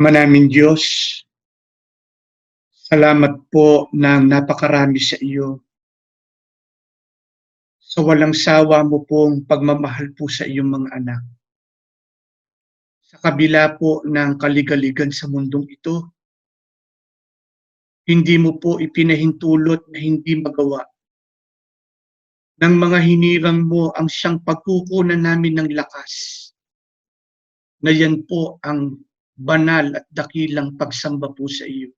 Manaming Diyos, salamat po ng napakarami sa iyo. Sa walang sawa mo pong pagmamahal po sa iyong mga anak. Sa kabila po ng kaligaligan sa mundong ito, hindi mo po ipinahintulot na hindi magawa ng mga hinirang mo ang siyang pagkukunan namin ng lakas, na yan po ang banal at dakilang pagsamba po sa iyo.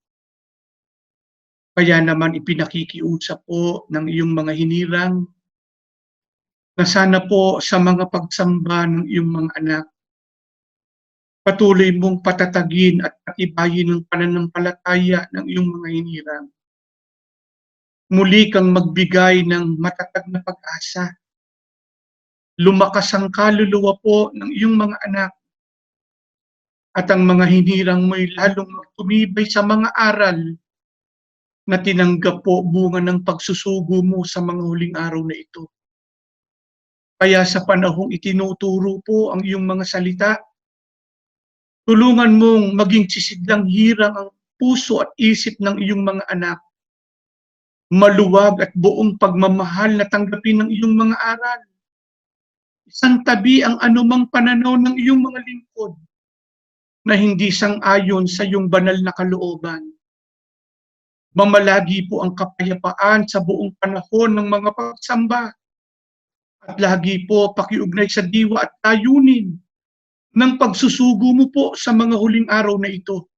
Kaya naman ipinakikiusap po ng iyong mga hinirang na sana po sa mga pagsamba ng iyong mga anak, patuloy mong patatagin at patibayin ng pananampalataya ng iyong mga hinirang. Muli kang magbigay ng matatag na pag-asa. Lumakas ang kaluluwa po ng iyong mga anak at ang mga hinirang mo'y lalong magtumibay sa mga aral na tinanggap po bunga ng pagsusugo mo sa mga huling araw na ito. Kaya sa panahong itinuturo po ang iyong mga salita, tulungan mong maging sisidlang hirang ang puso at isip ng iyong mga anak. Maluwag at buong pagmamahal na tanggapin ng iyong mga aral. Isang tabi ang anumang pananaw ng iyong mga lingkod na hindi sang-ayon sa iyong banal na kalooban. Mamalagi po ang kapayapaan sa buong panahon ng mga pagsamba. At lagi po pakiugnay sa diwa at tayunin ng pagsusugo mo po sa mga huling araw na ito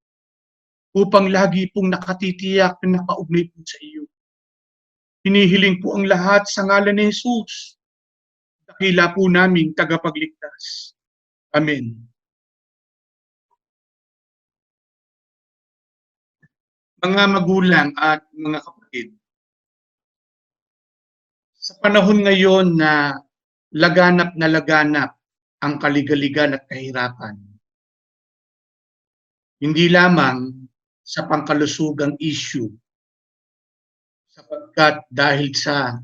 upang lagi pong nakatitiyak na nakaugnay po sa iyo. Hinihiling po ang lahat sa ngalan ni Jesus. Dakila po naming tagapagligtas. Amen. Mga magulang at mga kapatid, sa panahon ngayon na laganap ang kaligaligan at kahirapan, hindi lamang sa pangkalusugang issue, sapagkat dahil sa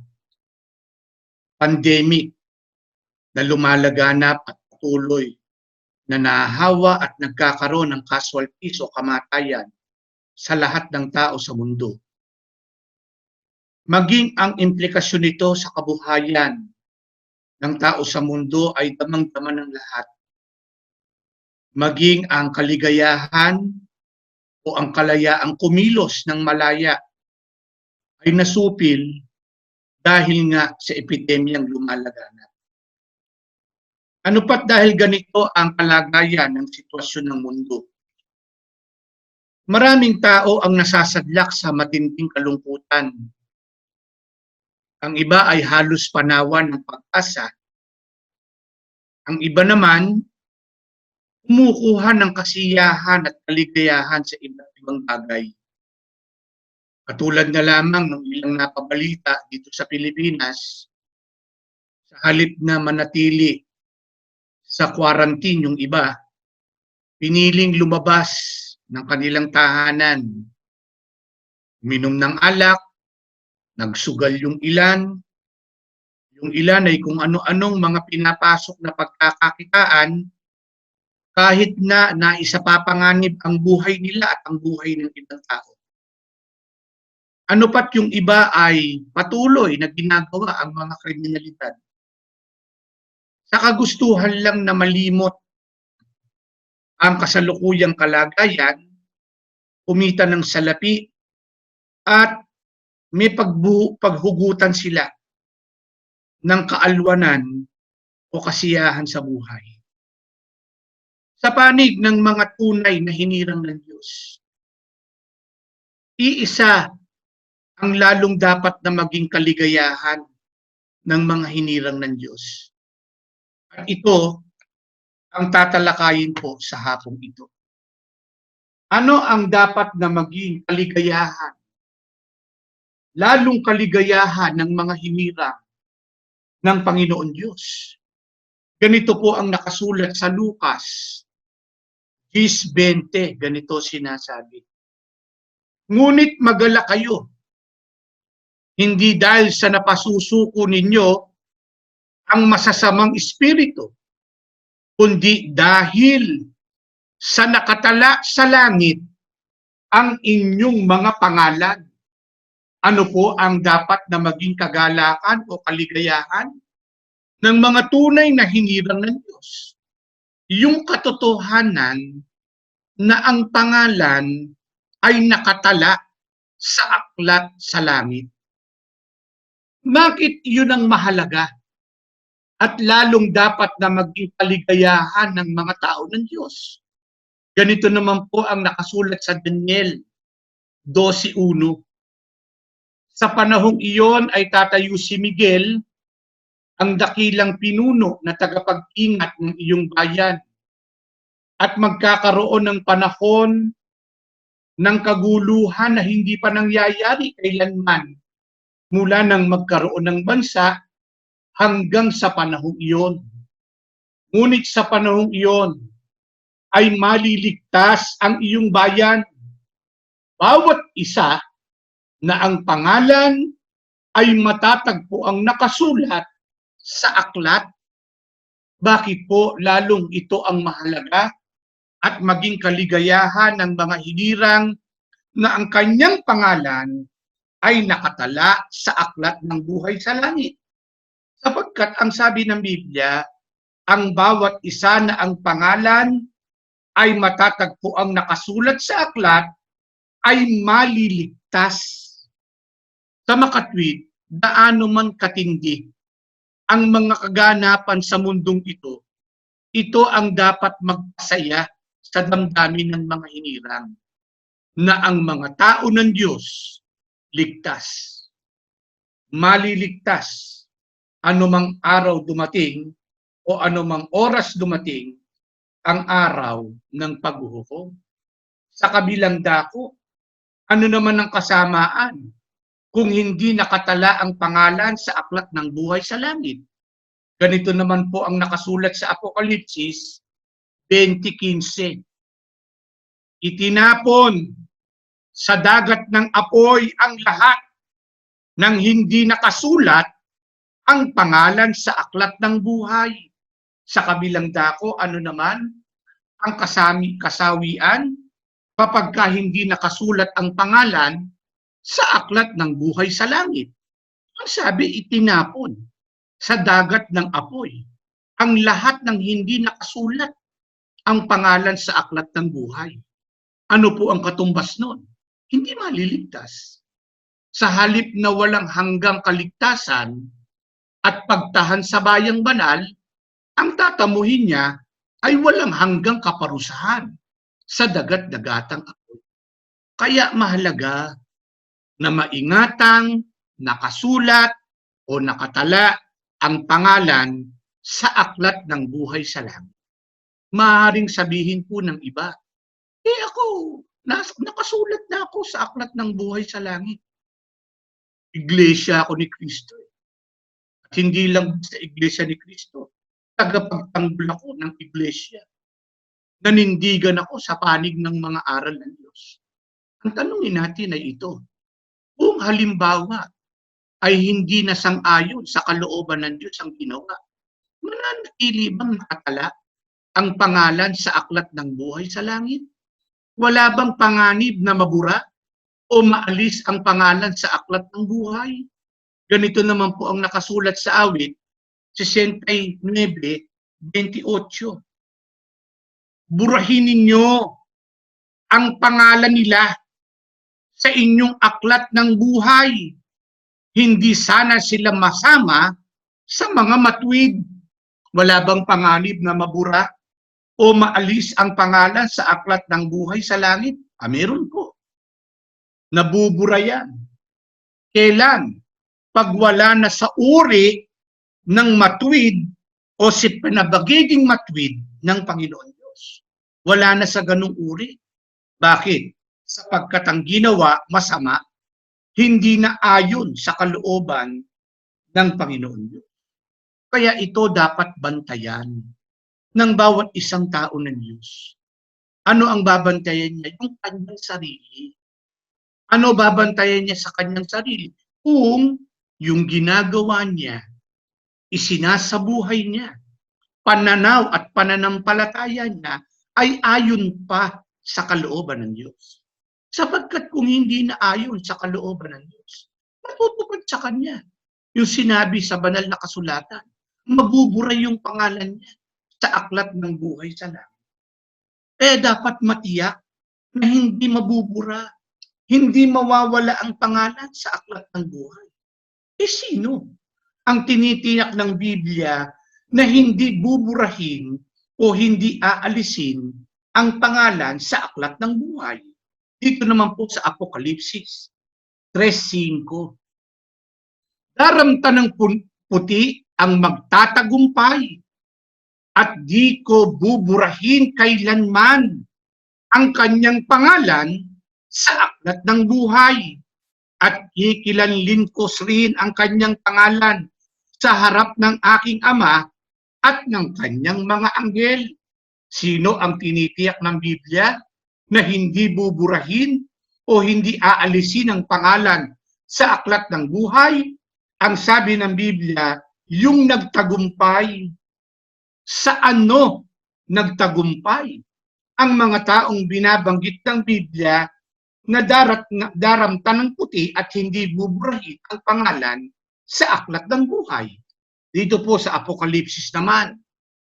pandemic na lumalaganap at patuloy na nahahawa at nagkakaroon ng casualties o kamatayan sa lahat ng tao sa mundo. Maging ang implikasyon nito sa kabuhayan ng tao sa mundo ay damang-dama ng lahat. Maging ang kaligayahan o ang kalayaang kumilos ng malaya ay nasupil dahil nga sa epidemyang lumalaganap. Ano pat dahil ganito ang kalagayan ng sitwasyon ng mundo? Maraming tao ang nasasadlak sa matinding kalungkutan. Ang iba ay halos panawan ng pag-asa. Ang iba naman, kumukuha ng kasiyahan at kaligayahan sa iba't ibang bagay. Katulad na lamang ng ilang napabalita dito sa Pilipinas, sa halip na manatili sa quarantine yung iba, piniling lumabas ng kanilang tahanan. Minom ng alak, nagsugal yung ilan ay kung ano-anong mga pinapasok na pagkakakitaan kahit na naisapapanganib ang buhay nila at ang buhay ng ibang tao. Ano pat yung iba ay patuloy na ginagawa ang mga kriminalidad. Sa kagustuhan lang na malimot ang kasalukuyang kalagayan, kumita ng salapi at may paghugutan sila ng kaalwanan o kasiyahan sa buhay. Sa panig ng mga tunay na hinirang ng Diyos, iisa ang lalong dapat na maging kaligayahan ng mga hinirang ng Diyos. At ito ang tatalakayin po sa hapong ito. Ano ang dapat na maging kaligayahan? Lalong kaligayahan ng mga hinirang ng Panginoon Diyos. Ganito po ang nakasulat sa Lucas 10:20, ganito sinasabi. Ngunit magalak kayo, hindi dahil sa napasusuko ninyo ang masasamang espiritu, kundi dahil sa nakatala sa langit ang inyong mga pangalan. Ano po ang dapat na maging kagalakan o kaligayahan ng mga tunay na hinirang ng Diyos? Yung katotohanan na ang pangalan ay nakatala sa aklat sa langit. Bakit yun ang mahalaga? At lalong dapat na maging kaligayahan ng mga tao ng Diyos. Ganito naman po ang nakasulat sa Daniel 12:1. Sa panahong iyon ay tatayo si Miguel, ang dakilang pinuno na tagapag-ingat ng iyong bayan, at magkakaroon ng panahon ng kaguluhan na hindi pa nangyayari kailanman mula nang magkaroon ng bansa hanggang sa panahong iyon. Ngunit sa panahong iyon ay maliligtas ang iyong bayan, bawat isa na ang pangalan ay matatagpo ang nakasulat sa aklat. Bakit po lalong ito ang mahalaga at maging kaligayahan ng mga hinirang na ang kanyang pangalan ay nakatala sa aklat ng buhay sa langit? Sapagkat ang sabi ng Biblia, ang bawat isa na ang pangalan ay matatagpo ang nakasulat sa aklat ay maliligtas. Sa makatwid, gaano man katindi ang mga kaganapan sa mundong ito, ito ang dapat magpasaya sa damdamin ng mga hinirang na ang mga tao ng Diyos ligtas. Maliligtas anumang araw dumating o anumang oras dumating ang araw ng paghuhukom. Sa kabilang dako, ano naman ang kasamaan kung hindi nakatala ang pangalan sa aklat ng buhay sa langit? Ganito naman po ang nakasulat sa Apokalipsis 20:15. Itinapon sa dagat ng apoy ang lahat ng hindi nakasulat ang pangalan sa aklat ng buhay. Sa kabilang dako, ano naman ang kasawian kapag hindi nakasulat ang pangalan sa aklat ng buhay sa langit? Ang sabi, itinapon sa dagat ng apoy ang lahat ng hindi nakasulat ang pangalan sa aklat ng buhay. Ano po ang katumbas nun? Hindi maliligtas. Sa halip na walang hanggang kaligtasan at pagtahan sa bayang banal, ang tatamuhin niya ay walang hanggang kaparusahan sa dagat-dagatang apoy. Kaya mahalaga na maingatang nakasulat o nakatala ang pangalan sa aklat ng buhay sa langit. Maaaring sabihin po ng iba, ako, nakasulat na ako sa aklat ng buhay sa langit. Iglesia ako ni Kristo. At hindi lang sa iglesia ni Kristo, tagapagtanggol ako ng iglesia. Nanindigan ako sa panig ng mga aral ng Diyos. Ang tanongin natin ay ito, kung halimbawa ay hindi nasang-ayon sa kalooban ng Diyos ang ginawa, mananatili bang nakatala ang pangalan sa aklat ng buhay sa langit? Wala bang panganib na mabura o maalis ang pangalan sa aklat ng buhay? Ganito naman po ang nakasulat sa awit 69:28. Burahin ninyo ang pangalan nila sa inyong aklat ng buhay. Hindi sana sila masama sa mga matuwid. Wala bang panganib na mabura o maalis ang pangalan sa aklat ng buhay sa langit? Meron po. Nabubura yan. Kailan? Pag wala na sa uri ng matuwid o si pinabagiging matuwid ng Panginoon Diyos. Wala na sa ganung uri. Bakit? Sapagkat ang ginawa masama, hindi na ayon sa kalooban ng Panginoon Diyos. Kaya ito dapat bantayan ng bawat isang tao ng Diyos. Ano ang babantayan niya? Yung kanyang sarili. Ano babantayan niya sa kanyang sarili? Kung yung ginagawa niya, isinasabuhay niya, pananaw at pananampalataya niya ay ayon pa sa kalooban ng Diyos. Sapagkat kung hindi na ayon sa kalooban ng Diyos, matutupad sa Kanya yung sinabi sa banal na kasulatan, mabubura yung pangalan niya sa aklat ng buhay sa langit. Kaya dapat matiyak na hindi mabubura, hindi mawawala ang pangalan sa aklat ng buhay. Sino ang tinitiyak ng Biblia na hindi buburahin o hindi aalisin ang pangalan sa aklat ng buhay? Dito naman po sa Apokalipsis 3:5. Daramtan ng puti ang magtatagumpay at di ko buburahin kailanman ang kanyang pangalan sa aklat ng buhay at kikilanlin ko rin ang kanyang pangalan sa harap ng aking Ama at ng kanyang mga anghel. Sino ang tinitiyak ng Biblia na hindi buburahin o hindi aalisin ang pangalan sa aklat ng buhay? Ang sabi ng Biblia, yung nagtagumpay. Sa ano nagtagumpay? Ang mga taong binabanggit ng Biblia na daramtan ng puti at hindi buburahin ang pangalan sa aklat ng buhay. Dito po sa Apokalipsis naman,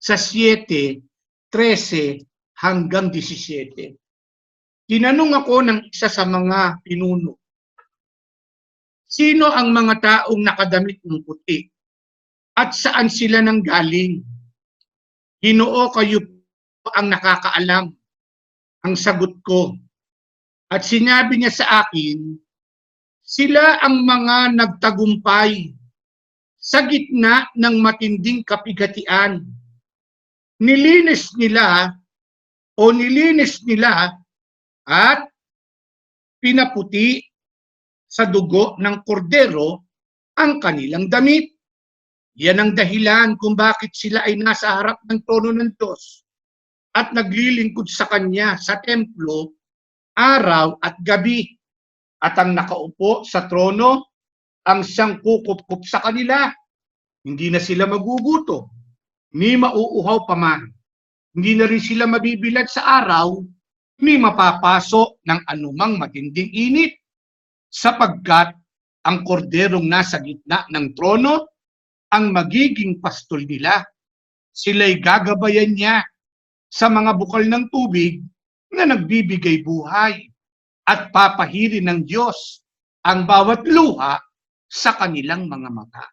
sa 7:13 hanggang 17. Tinanong ako ng isa sa mga pinuno, sino ang mga taong nakadamit ng puti at saan sila nanggaling? Ginoo, kayo po ang nakakaalam. Ang sagot ko, at sinabi niya sa akin, sila ang mga nagtagumpay sa gitna ng matinding kapigatian. Nilinis nila at pinaputi sa dugo ng kordero ang kanilang damit. Yan ang dahilan kung bakit sila ay nasa harap ng trono ng Diyos at naglilingkod sa Kanya sa templo araw at gabi. At ang nakaupo sa trono ang siyang kukup-kup sa kanila. Hindi na sila magugutom, ni mauuhaw pa man. Hindi na rin sila mabibilad sa araw, ni mapapaso ng anumang matinding init. Sapagkat ang korderong nasa gitna ng trono ang magiging pastol nila. Sila'y gagabayan niya sa mga bukal ng tubig na nagbibigay buhay at papahirin ng Diyos ang bawat luha sa kanilang mga mata.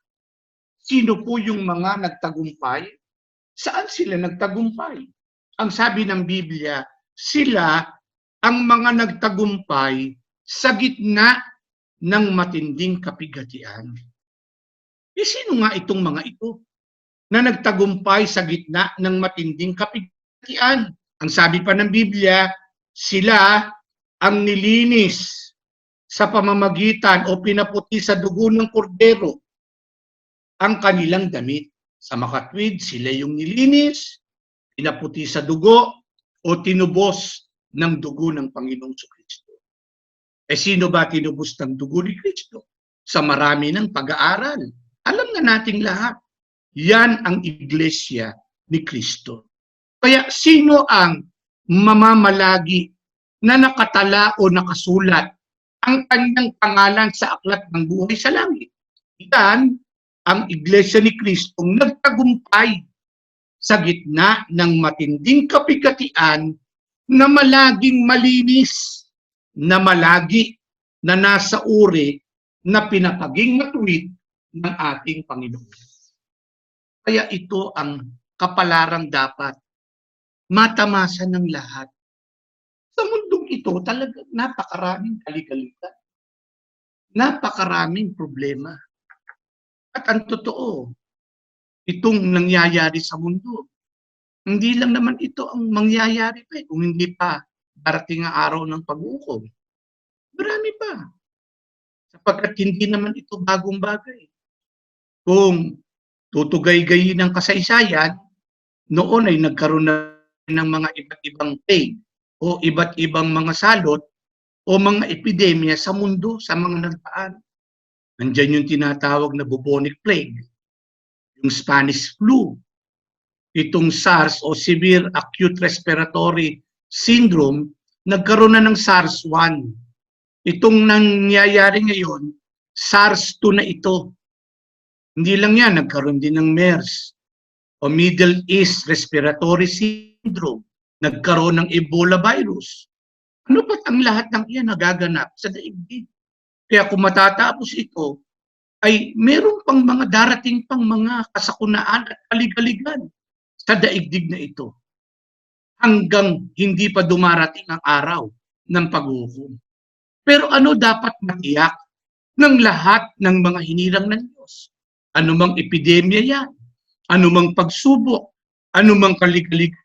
Sino po yung mga nagtagumpay? Saan sila nagtagumpay? Ang sabi ng Biblia, sila ang mga nagtagumpay sa gitna ng matinding kapigatian. Sino nga itong mga ito na nagtagumpay sa gitna ng matinding kapigatian? Ang sabi pa ng Biblia, sila ang nilinis sa pamamagitan o pinaputi sa dugo ng kordero ang kanilang damit. Sa makatwid, sila yung nilinis, pinaputi sa dugo o tinubos ng dugo ng Panginoong Kristo. Sino ba tinubos ng dugo ni Kristo? Sa marami ng pag-aaral. Alam na nating lahat, yan ang iglesia ni Kristo. Kaya sino ang mamamalagi na nakatala o nakasulat ang kanyang pangalan sa aklat ng buhay sa langit? Yan ang iglesia ni Kristo nagtagumpay sa gitna ng matinding kapigatian na malaging malinis, na malagi na nasa uri na pinapaging matuwid ng ating Panginoon. Kaya ito ang kapalarang dapat matamasa ng lahat. Sa mundong ito, talagang napakaraming kaligalitan. Napakaraming problema. At ang totoo, itong nangyayari sa mundo, hindi lang naman ito ang mangyayari pa kung hindi pa darating ang araw ng pag-uukom. Marami pa. Sapagkat hindi naman ito bagong bagay. Kung tutugay-gayin ng kasaysayan, noon ay nagkaroon na ng mga iba't ibang plague o iba't ibang mga salot o mga epidemya sa mundo, sa mga nagdaan. Nandiyan yung tinatawag na bubonic plague, yung Spanish flu, itong SARS o Severe Acute Respiratory Syndrome, nagkaroon na ng SARS-1. Itong nangyayari ngayon, SARS-2 na ito. Hindi lang yan, nagkaroon din ng MERS o Middle East Respiratory Syndrome. Nagkaroon ng Ebola virus. Ano ba't ang lahat ng iyan nagaganap sa daigdig? Kaya kung matatapos ito, ay meron pang mga darating pang mga kasakunaan at kaligaligan sa daigdig na ito. Hanggang hindi pa dumarating ang araw ng paghukom. Pero ano dapat matiyak ng lahat ng mga hinirang ng Diyos? Anumang epidemya yan, anumang pagsubok, anumang kaligaligan,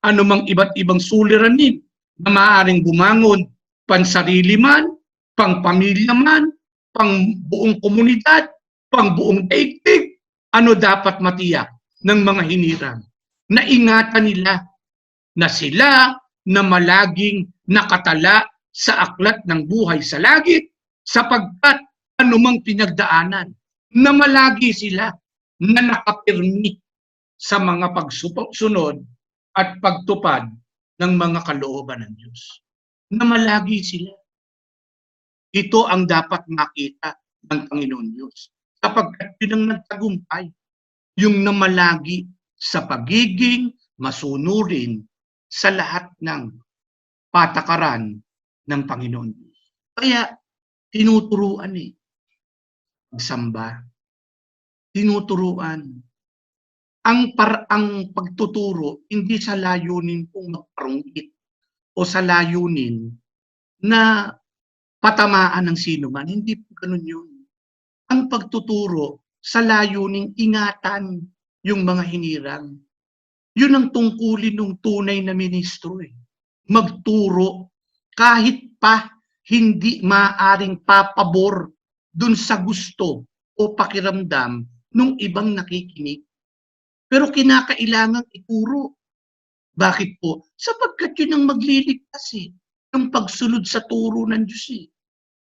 anumang iba't ibang suliranin na maaaring bumangon pansarili man, pangpamilya man, pang buong komunidad, pang buong daigdig, ano dapat matiyak ng mga hinirang? Na ingatan nila na sila na malaging nakatala sa aklat ng buhay sa langit sapagkat anumang pinagdaanan na malagi sila na nakapirmi sa mga pagsunod at pagtupad ng mga kalooban ng Diyos. Na malagi sila. Ito ang dapat makita ng Panginoon Diyos. Sapagkat yun ang nagtagumpay. Yung namalagi sa pagiging masunurin sa lahat ng patakaran ng Panginoon Diyos. Kaya tinuturuan magsamba. Tinuturuan. Ang pagtuturo hindi sa layunin kung magparungkit o sa layunin na patamaan ng sino man. Hindi po ganun yun. Ang pagtuturo sa layuning ingatan yung mga hinirang. Yun ang tungkulin ng tunay na ministro. Magturo kahit pa hindi maaring papabor dun sa gusto o pakiramdam ng ibang nakikinig. Pero kinakailangang ituro. Bakit po? Sapagkat yun ang magliligtas yung pagsunod sa turo ng Diyos.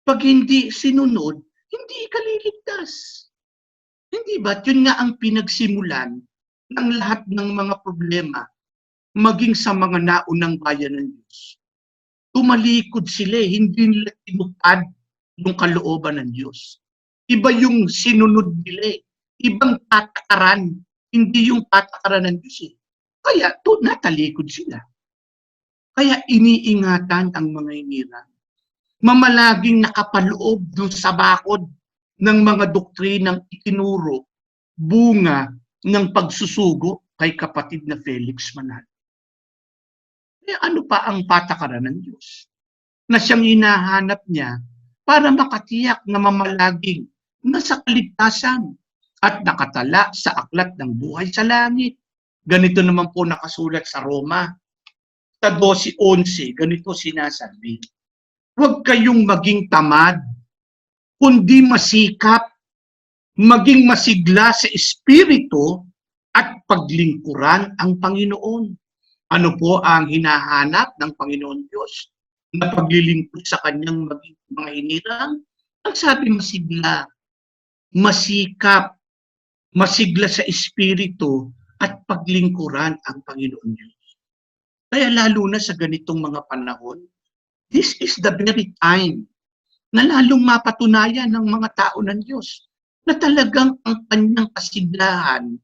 Pag hindi sinunod, hindi ka liligtas. Hindi ba? Yun nga ang pinagsimulan ng lahat ng mga problema maging sa mga naunang bayan ng Diyos. Tumalikod sila, hindi nila tinupad yung kalooban ng Diyos. Iba yung sinunod nila. Ibang patakaran, hindi yung patakaran ng Diyos. Kaya natalikod sila. Kaya iniingatan ang mga hinirang. Mamalaging nakapaloob dun sa bakod ng mga doktrinang itinuro, bunga ng pagsusugo kay kapatid na Felix Manalo. Kaya ano pa ang patakaran ng Diyos? Na siyang hinahanap niya para makatiyak na mamalaging nasa kaligtasan at nakatala sa aklat ng buhay sa langit. Ganito naman po nakasulat sa Roma, sa 12:11, ganito sinasabi, huwag kayong maging tamad, kundi masikap, maging masigla sa espiritu at paglingkuran ang Panginoon. Ano po ang hinahanap ng Panginoon Diyos? Na paglilingkod sa kanyang mga hinirang? Ang sabi masigla, masikap, masigla sa espiritu at paglingkuran ang Panginoon Diyos. Kaya lalo na sa ganitong mga panahon, this is the very time na lalong mapatunayan ng mga tao ng Diyos na talagang ang kanyang kasiglahan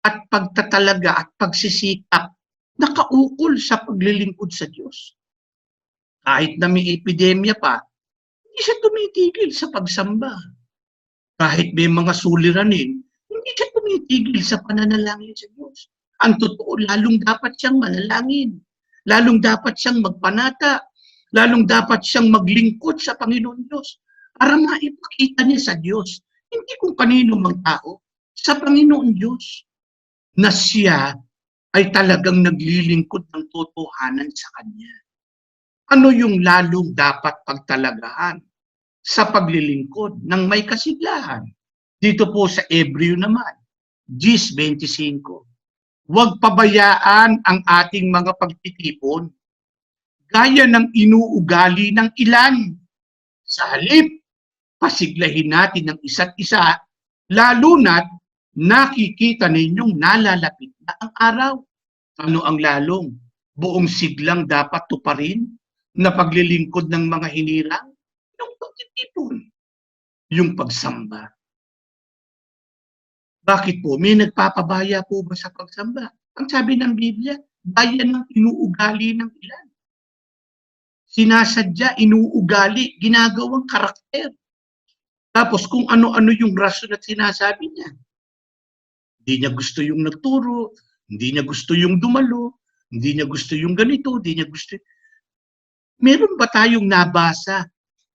at pagtatalaga at pagsisikap nakaukol sa paglilingkod sa Diyos. Kahit na may epidemya pa, hindi siya tumitigil sa pagsamba. Kahit may mga suliranin, hindi siya tumitigil sa pananalangin sa Diyos. Ang totoo, lalong dapat siyang manalangin. Lalong dapat siyang magpanata. Lalong dapat siyang maglingkod sa Panginoon Diyos para maipakita niya sa Diyos, hindi kung kanino mang tao, sa Panginoon Diyos, na siya ay talagang naglilingkod ng totohanan sa Kanya. Ano yung lalong dapat pagtalagahan sa paglilingkod ng may kasiglahan? Dito po sa Hebreo naman, 10:25. Huwag pabayaan ang ating mga pagtitipon gaya ng inuugali ng ilan. Sa halip, pasiglahin natin ang isa't isa, lalo na't nakikita ninyong nalalapit na ang araw. Ano ang lalong? Buong siglang dapat tuparin na paglilingkod ng mga hinirang? Yung pagtitipon, yung pagsamba. Bakit po? May nagpapabaya po ba sa pagsamba? Ang sabi ng Biblia, baya ng inuugali ng ilan. Sinasadya, inuugali, ginagawang karakter. Tapos kung ano-ano yung rason at sinasabi niya. Hindi niya gusto yung nagturo, hindi niya gusto yung dumalo, hindi niya gusto yung ganito, hindi niya gusto. Meron ba tayong nabasa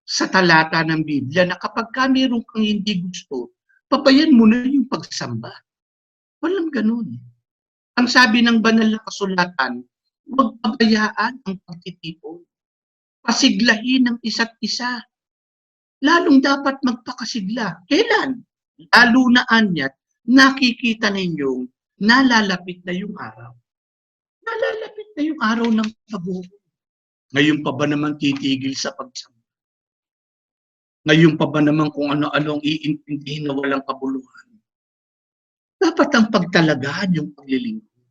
sa talata ng Biblia na kapag ka meron kang hindi gusto, papayan mo na yung pagsamba? Walang ganun. Ang sabi ng banal na kasulatan, huwag pabayaan ang pagtitipon. Pasiglahin ng isa't isa. Lalong dapat magpakasigla. Kailan? Lalo na anyat, nakikita ninyong nalalapit na yung araw. Nalalapit na yung araw ng paghuhukom. Ngayon pa ba naman titigil sa pagsamba? Ngayon pa ba naman kung ano-ano ang iintindihin na walang kabuluhan? Dapat ang pagtalagahan yung paglilingkod.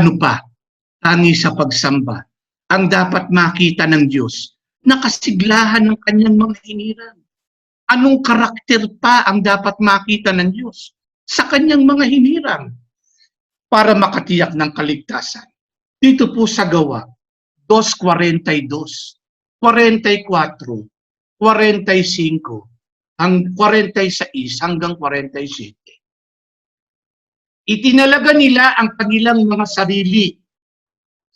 Ano pa? Tangi sa pagsamba ang dapat makita ng Diyos na kasiglahan ng kanyang mga hinirang. Anong karakter pa ang dapat makita ng Diyos sa kanyang mga hinirang para makatiyak ng kaligtasan? Dito po sa Gawa, 2:42, 44, 45, ang 46 hanggang 47. Itinalaga nila ang kanilang mga sarili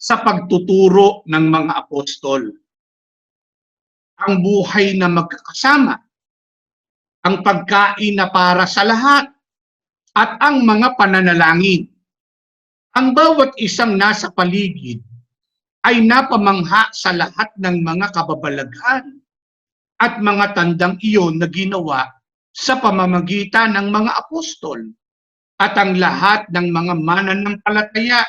sa pagtuturo ng mga apostol. Ang buhay na magkakasama, ang pagkain na para sa lahat, at ang mga pananalangin. Ang bawat isang nasa paligid ay napamangha sa lahat ng mga kababalaghan at mga tandang iyon na ginawa sa pamamagitan ng mga apostol, at ang lahat ng mga mananampalataya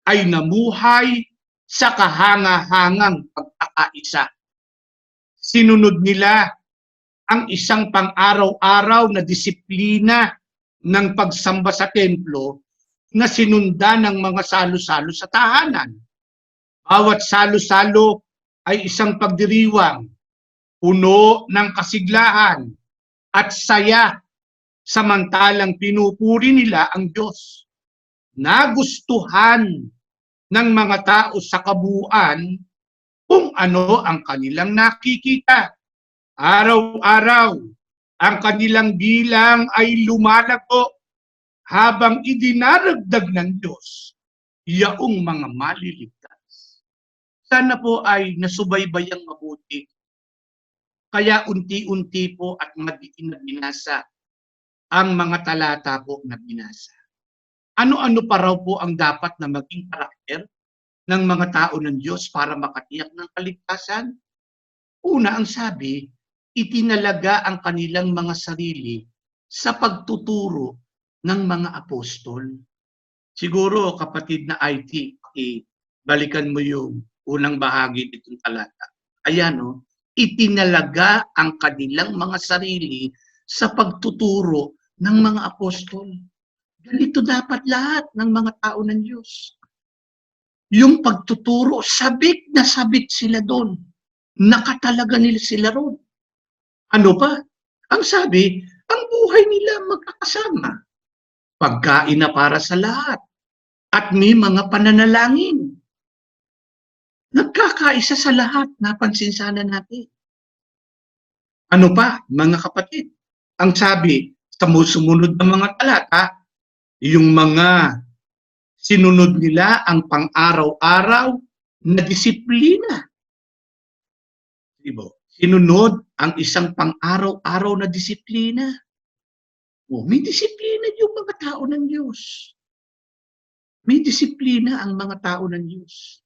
ay namuhay sa kahanga-hangang pagkakaisa. Sinunod nila ang isang pang-araw-araw na disiplina ng pagsamba sa templo na sinundan ng mga salo-salo sa tahanan. Bawat salo-salo ay isang pagdiriwang, puno ng kasiglahan at saya, samantalang pinupuri nila ang Diyos. Nagustuhan ng mga tao sa kabuuan kung ano ang kanilang nakikita. Araw-araw, ang kanilang bilang ay lumalago habang idinaragdag ng Diyos yaong mga maliligtas. Sana po ay nasubaybayang mabuti. Kaya unti-unti po at madiin na binasa ang mga talata po na binasa. Ano-ano pa raw po ang dapat na maging karakter ng mga tao ng Diyos para makatiyak ng kaligtasan? Una, ang sabi, itinalaga ang kanilang mga sarili sa pagtuturo ng mga apostol. Siguro, kapatid na IT, balikan mo yung unang bahagi nitong talata. Ayan, no? Itinalaga ang kanilang mga sarili sa pagtuturo ng mga apostol. Ganito dapat lahat ng mga tao ng Diyos. Yung pagtuturo, sabik na sabik sila doon. Nakatalaga nila sila roon. Ano pa? Ang sabi, ang buhay nila magkakasama. Pagkain na para sa lahat. At may mga pananalangin. Nagkakaisa sa lahat, napansin sana natin. Ano pa, mga kapatid? Ang sabi, sa sumunod na mga talata, yung mga sinunod nila ang pang-araw-araw na disiplina. Diba? Sinunod ang isang pang-araw-araw na disiplina. Oh, may disiplina yung mga tao ng Diyos. May disiplina ang mga tao ng Diyos.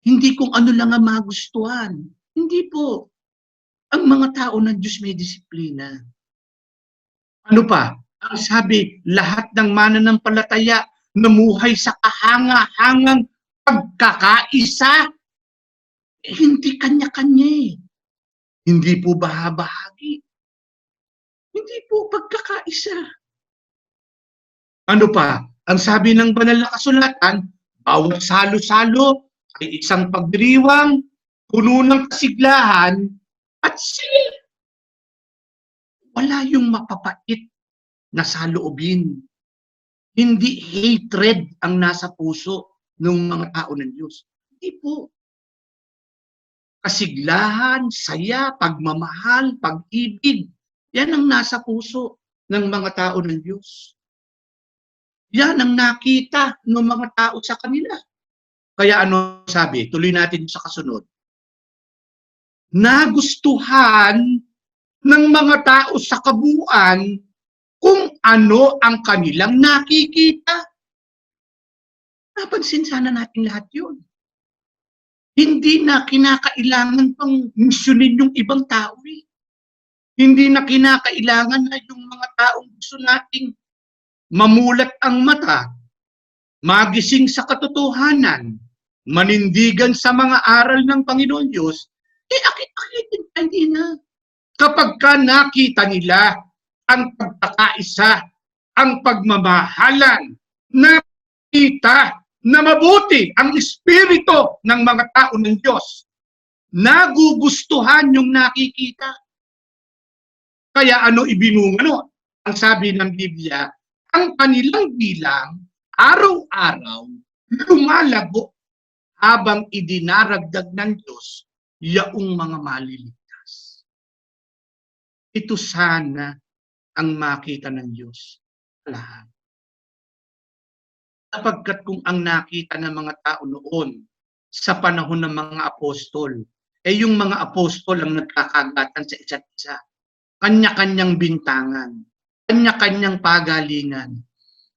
Hindi kung ano lang ang magustuhan. Hindi po. Ang mga tao ng Diyos may disiplina. Ano pa? Ang sabi, lahat ng mananampalataya namuhay sa kahanga-hangang pagkakaisa. Hindi kanya-kanya eh. Hindi po bahagi. Hindi po pagkakaisa. Ano pa? Ang sabi ng banal na kasulatan, bawat salo-salo ay isang pagdiriwang, puno ng kasiglahan, at sila. Wala yung mapapait na saloobin. Hindi hatred ang nasa puso ng mga tao ng Diyos. Hindi po. Kasiglahan, saya, pagmamahal, pag-ibig, yan ang nasa puso ng mga tao ng Diyos. Yan ang nakita ng mga tao sa kanila. Kaya ano sabi? Tuloy natin sa kasunod. Nagustuhan ng mga tao sa kabuuan kung ano ang kanilang nakikita. Napansin sana natin lahat yun. Hindi na kinakailangan pang misyonin yung ibang tao. Hindi na kinakailangan na yung mga taong gusto nating mamulat ang mata, magising sa katotohanan, manindigan sa mga aral ng Panginoon Diyos, akit-akitin hindi na. Kapag ka nakita nila ang pagkakaisa, ang pagmamahalan, nakita na mabuti ang espiritu ng mga tao ng Diyos, nagugustuhan yung nakikita. Kaya ano ibinunga nun? Ang sabi ng Biblia, ang kanilang bilang araw-araw lumalago habang idinaragdag ng Diyos yaong mga maliligtas. Ito sana ang makita ng Diyos lahat. Sapagkat kung ang nakita ng mga tao noon sa panahon ng mga apostol, yung mga apostol ang nagkakagatan sa isa't isa. Kanya-kanyang bintangan, kanya-kanyang pagalingan.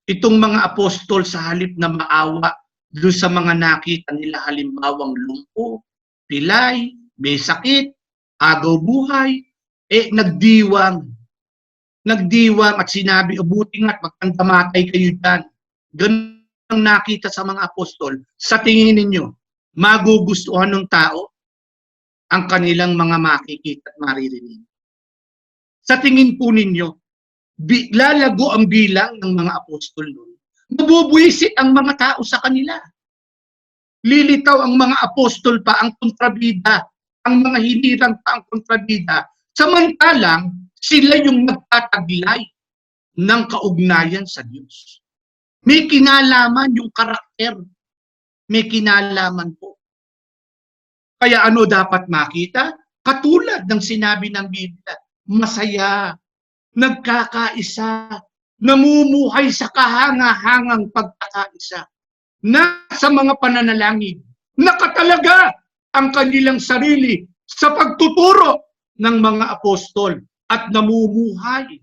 Itong mga apostol sa halip na maawa doon sa mga nakita nila halimbawang lumpo, pilay, may sakit, agaw buhay, nagdiwang. Nagdiwang at sinabi, buti nga't magtandamatay kayo dyan. Ganun ang nakita sa mga apostol. Sa tingin ninyo, magugustuhan ng tao ang kanilang mga makikita at maririnig. Sa tingin po ninyo, lalago ang bilang ng mga apostol noon. Mabubwisit ang mga tao sa kanila. Lilitaw ang mga apostol pa ang kontrabida, ang mga hinirang pa ang kontrabida. Samantalang, sila yung nagtataglay ng kaugnayan sa Diyos. May kinalaman yung karakter. May kinalaman po. Kaya ano dapat makita? Katulad ng sinabi ng Biblia, masaya, nagkakaisa, namumuhay sa kahanga-hangang pagkakaisa, na sa mga pananalangin, nakatalaga ang kanilang sarili sa pagtuturo ng mga apostol at namumuhay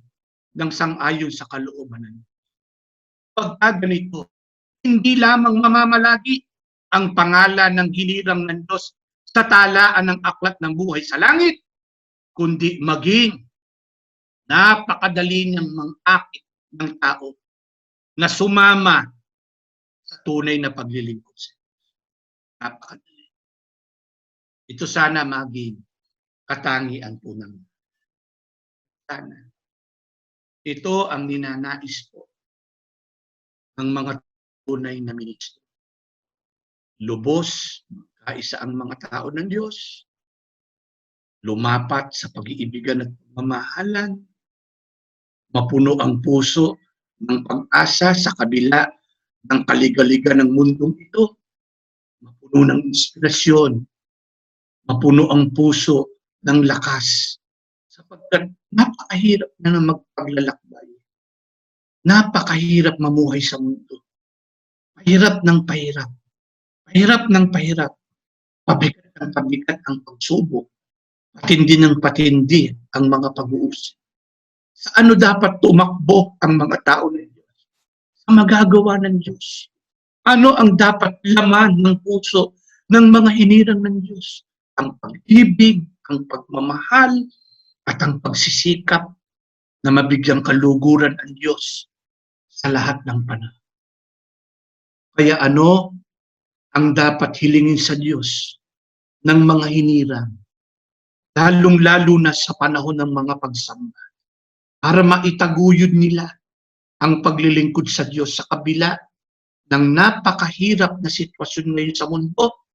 ng sang-ayon sa kalooban ng Diyos. Pagka ganito, hindi lamang mamamalagi ang pangalan ng hinirang ng Diyos sa talaan ng aklat ng buhay sa langit, kundi maging napakadali niyang mangakit ng tao na sumama sa tunay na paglilingkod sa Diyos. Napakadali. Ito sana maging katangian po ng sana. Ito ang ninanais po ng mga tunay na ministro. Lubos, kaisa ang mga tao ng Diyos, lumapat sa pag-iibigan at pagmamahalan, mapuno ang puso ng pag-asa sa kabila ng kaligaligan ng mundong ito, mapuno ng inspirasyon, mapuno ang puso ng lakas, sapagkat napakahirap na magpaglalakbay. Napakahirap mamuhay sa mundo. Pahirap ng pahirap. Pahirap ng pahirap. Pabigat ng pabigat ang pagsubok. Patindi ng patindi ang mga pag-uusap. Sa ano dapat tumakbo ang mga tao ng Diyos? Sa magagawa ng Diyos. Ano ang dapat laman ng puso ng mga hinirang ng Diyos? Ang pag-ibig, ang pagmamahal, at ang pagsisikap na mabigyang kaluguran ang Diyos sa lahat ng panahon. Kaya ano ang dapat hilingin sa Diyos ng mga hinirang, lalong-lalo na sa panahon ng mga pagsamba? para maitaguyod nila ang paglilingkod sa Diyos sa kabila ng napakahirap na sitwasyon ngayon sa mundo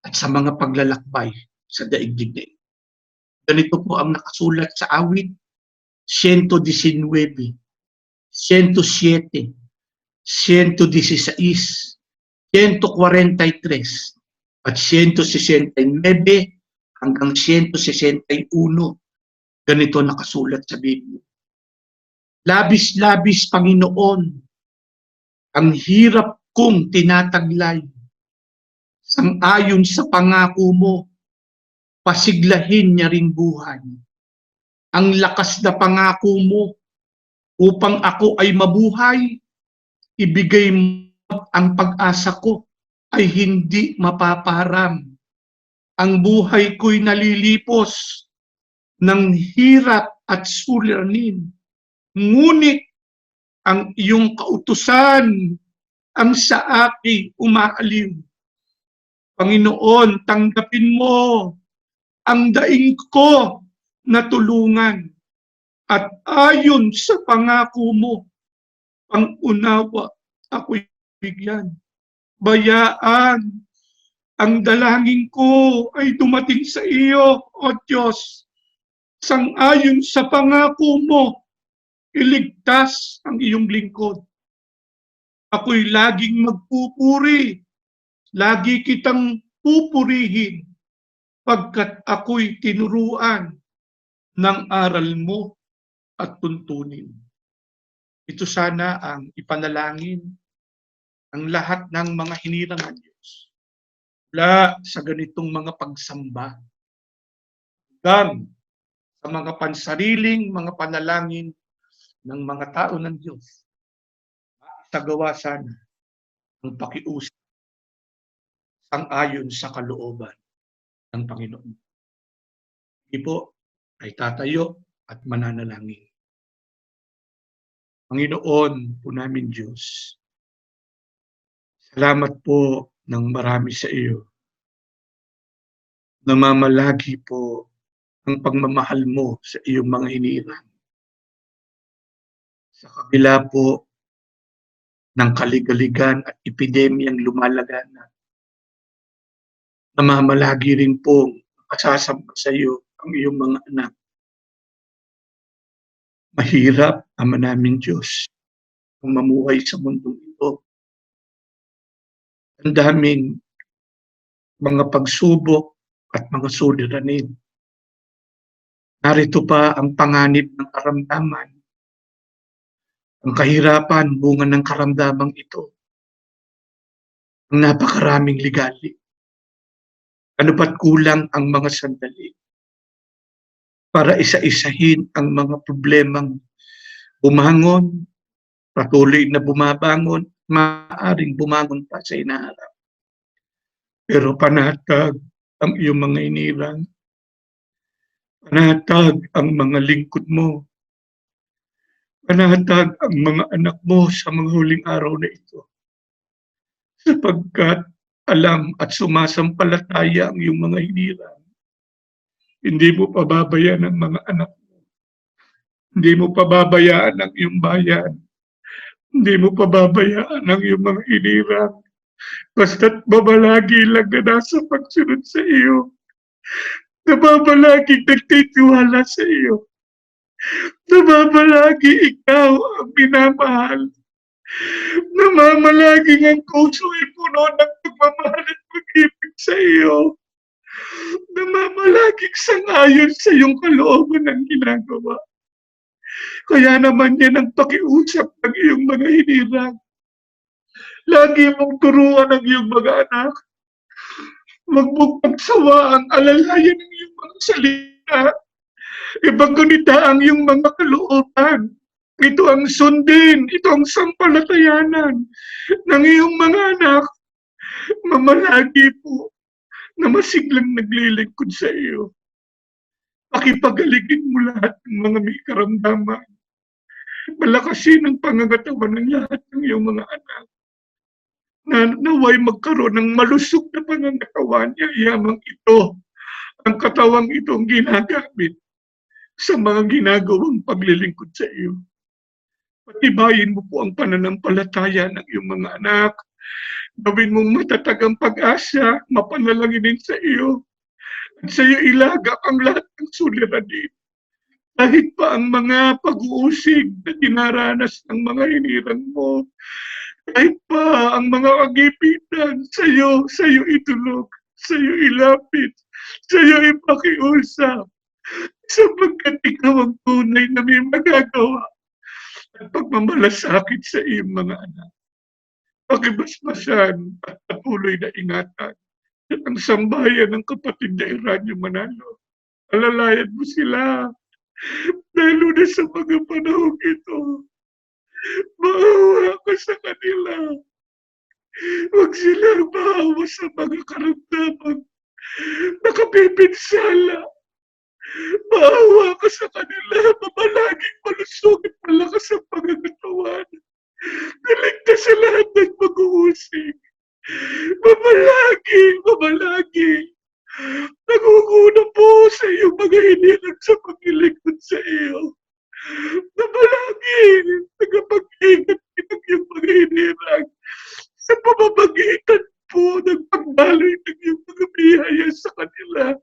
at sa mga paglalakbay sa daigdig na ito. Ganito po ang nakasulat sa awit 119, 107, 116, 143 at 169 hanggang 161. Ganito nakasulat sa Biblia. Labis-labis, Panginoon, ang hirap kong tinataglay. Sang-ayon sa pangako mo, pasiglahin niya rin buhay. Ang lakas na pangako mo upang ako ay mabuhay, ibigay mo ang pag-asa ko ay hindi mapaparam. Ang buhay ko'y nalilipos ng hirap at suliranin. Ngunit ang iyong kautusan ang sa akin umaaliw. Panginoon, tanggapin mo ang daing ko na tulungan at ayon sa pangako mo, pang-unawa ako'y bigyan. Bayaan ang dalangin ko ay dumating sa iyo, O Diyos. Sang-ayon sa pangako mo, iligtas ang iyong lingkod. Ako'y laging magpupuri, lagi kitang pupurihin, pagkat ako'y tinuruan ng aral mo at tuntunin. Ito sana ang ipanalangin ang lahat ng mga hinirang ng Diyos. Mula sa ganitong mga pagsamba, hanggang sa mga pansariling mga panalangin ng mga tao ng Diyos, isagawa sana ang pakiusap sang-ayon sa kalooban ng Panginoon. Hindi po ay tatayo at mananalangin. Panginoon po namin Diyos, salamat po ng marami sa iyo. Namamalagi po ang pagmamahal mo sa iyong mga hinirang. Sa kabila po ng kaligaligan at epidemyang lumalaganap, namamalagi rin po kasasamba sa iyo ang iyong mga anak. Mahirap, Ama namin Diyos, ang mamuhay sa mundong ito. Ang daming mga pagsubok at mga suliranin. Narito pa ang panganib ng karamdaman. Ang kahirapan, bunga ng karamdamang ito. Ang napakaraming ligali. Ano ba't kulang ang mga sandali para isa-isahin ang mga problemang bumangon, patuloy na bumabangon, maaaring bumangon pa sa inaharap. Pero panatag ang iyong mga inirang. Panatag ang mga lingkod mo. Panatag ang mga anak mo sa mga huling araw na ito. Sapagkat alam at sumasampalataya ang iyong mga hinirang. Hindi mo pababayaan ang mga anak mo. Hindi mo pababayaan ang iyong bayan. Hindi mo pababayaan ang iyong mga hinirang. Basta't babalagi lang na nasa pagsunod sa iyo. Nababalaging nagtitiwala sa iyo. Nababalagi ikaw ang minamahal. Namamalaging ang puso ay puno ng pagmamahal at pag-ibig sa iyo. Namamalaging sangayon sa iyong kalooban ang ginagawa. Kaya naman yan ang pakiusap ng iyong mga hinirang. Lagi mong turuan ang iyong mga anak. Huwag mong pagsawa ang alalayan ng iyong mga salita. Ibagunita ang iyong mga kalooban. Ito ang sundin, ito ang sampalatayanan ng iyong mga anak. Mamalagi po na masiglang naglilingkod sa iyo. Pakipagaligin mo lahat ng mga may karamdaman. Malakasin ang pangangatawan ng lahat ng iyong mga anak. Na naway magkaroon ng malusog na pangangatawan, yamang ito, ang katawang itong ginagamit sa mga ginagawang paglilingkod sa iyo. Patibayin mo po ang pananampalataya ng iyong mga anak. Gawin mong matatag ang pag-asa, mapanalanginin sa iyo. At sa iyo ilagak ang lahat ng suliranin. Kahit pa ang mga pag-uusig na dinaranas ng mga hinirang mo, kahit pa ang mga kagipitan, sa iyo itulog, sa iyo ilapit, sa iyo ipakiusap, sapagkat ikaw ang tunay na may magagawa at pagmamalasakit sa iyong mga anak. Pakibasbasan at patuloy na ingatan ang sambahayan ng kapatid na Eranio Manalo. Alalayan mo sila, lalo na sa mga panahon ito. Maawa ka sa kanila. Huwag silang maawa sa mga karamdaman nakapipinsala. Maawa ka sa kanila, mamalaging malusog at malakas ang pangangatawan. Naligtas sa lahat ng pag-uusig. Mamalagi. Nangunguna po sa iyong mga hinirang sa paglilingkod sa iyo. Mamalagi, tagapag-ingat ng iyong mga hinirang sa pamamagitan po ng pagdaloy ng iyong mga biyaya sa kanila.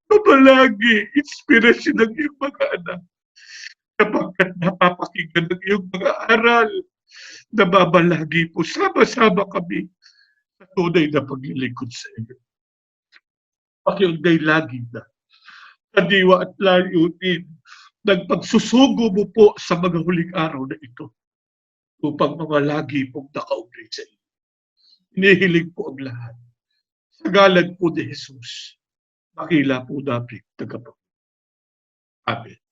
Mamalagi, inspirasyon ng iyong mga anak. Sapagkat napapakinggan ng iyong mga aral, nababalagi po, sama-sama kami sa tunay na paglilingkod sa iyo. Pakiugday lagi na sa diwa at layunin ng pagsusugo mo po sa mga huling araw na ito upang mga lagi pong nakaugnay sa iyo. Inihiling po ang lahat. Sa ngalan po ni Jesus, makila po namin tagapagligtas. Amen.